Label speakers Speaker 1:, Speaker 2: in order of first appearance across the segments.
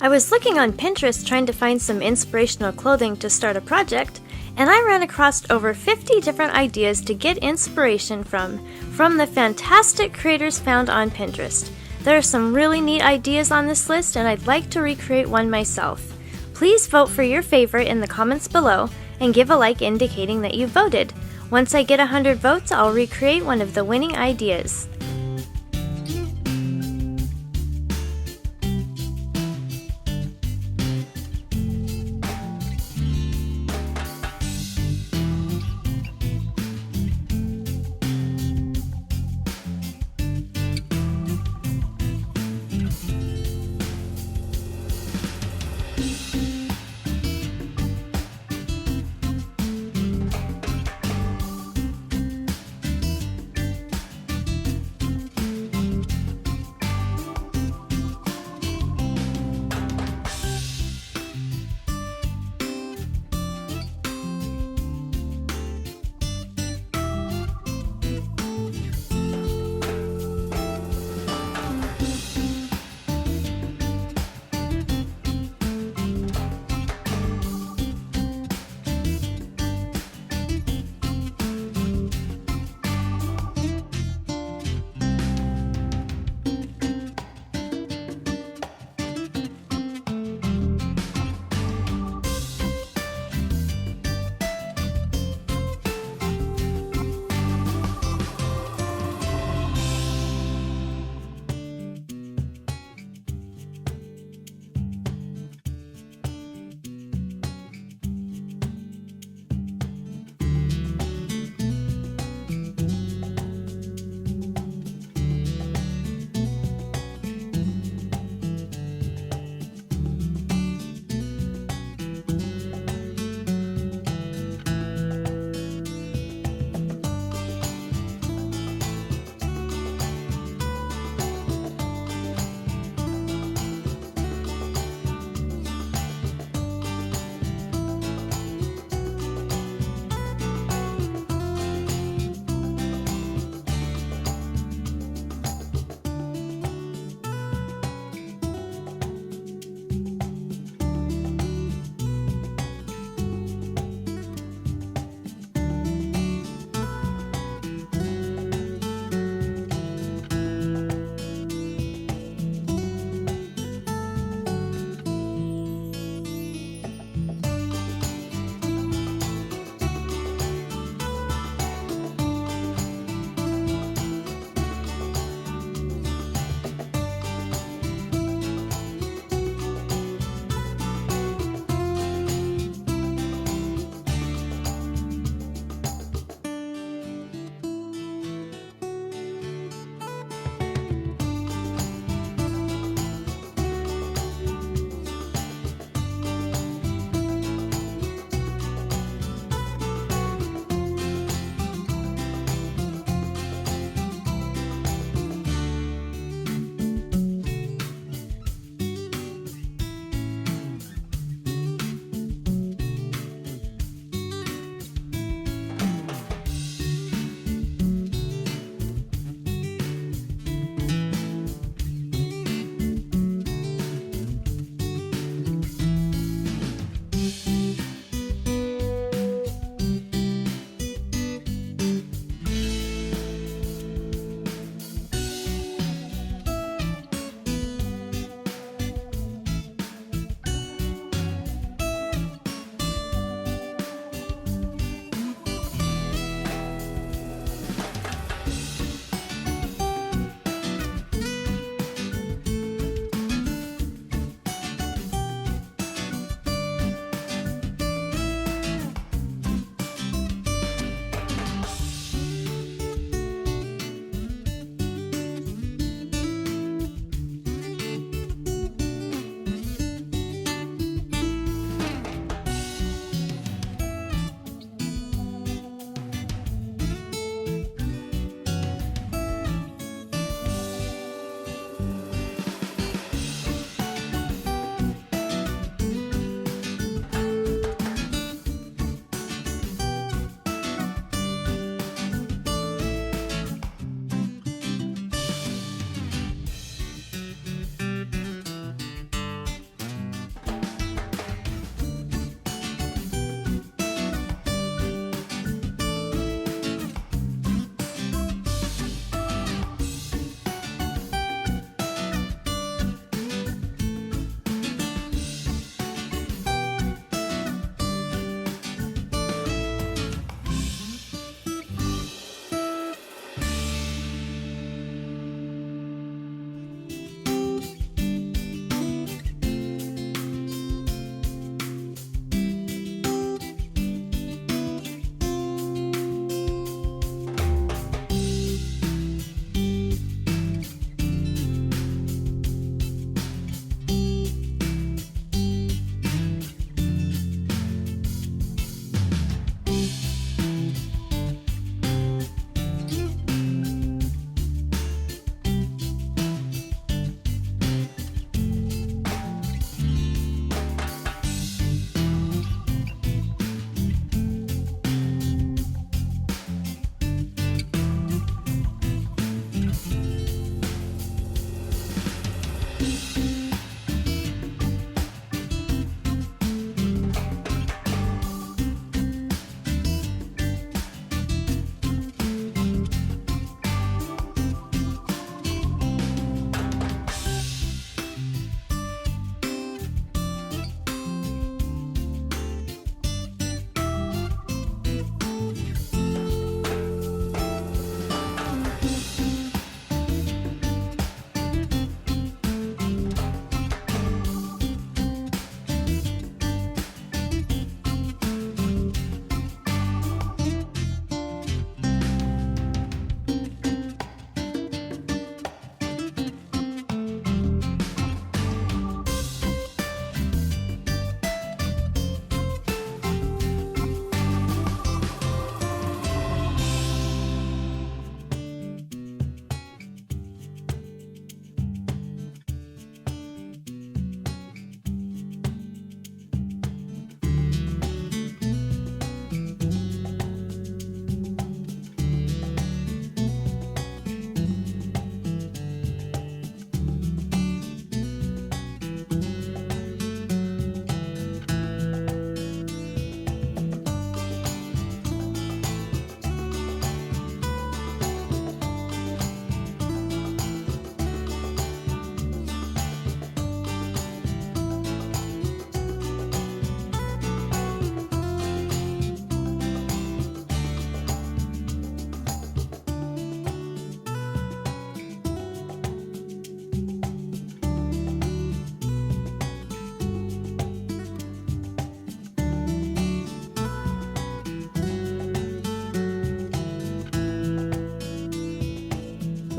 Speaker 1: I was looking on Pinterest trying to find some inspirational clothing to start a project, and I ran across over 50 different ideas to get inspiration from the fantastic creators found on Pinterest. There are some really neat ideas on this list, and I'd like to recreate one myself. Please vote for your favorite in the comments below and give a like indicating that you voted. Once I get 100 votes, I'll recreate one of the winning ideas.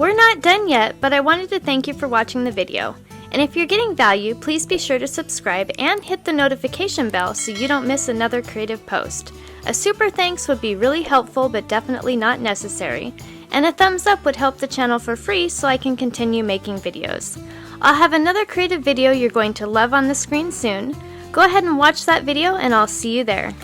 Speaker 1: We're not done yet, but I wanted to thank you for watching the video. And if you're getting value, please be sure to subscribe and hit the notification bell so you don't miss another creative post. A super thanks would be really helpful but definitely not necessary. And a thumbs up would help the channel for free so I can continue making videos. I'll have another creative video you're going to love on the screen soon. Go ahead and watch that video and I'll see you there.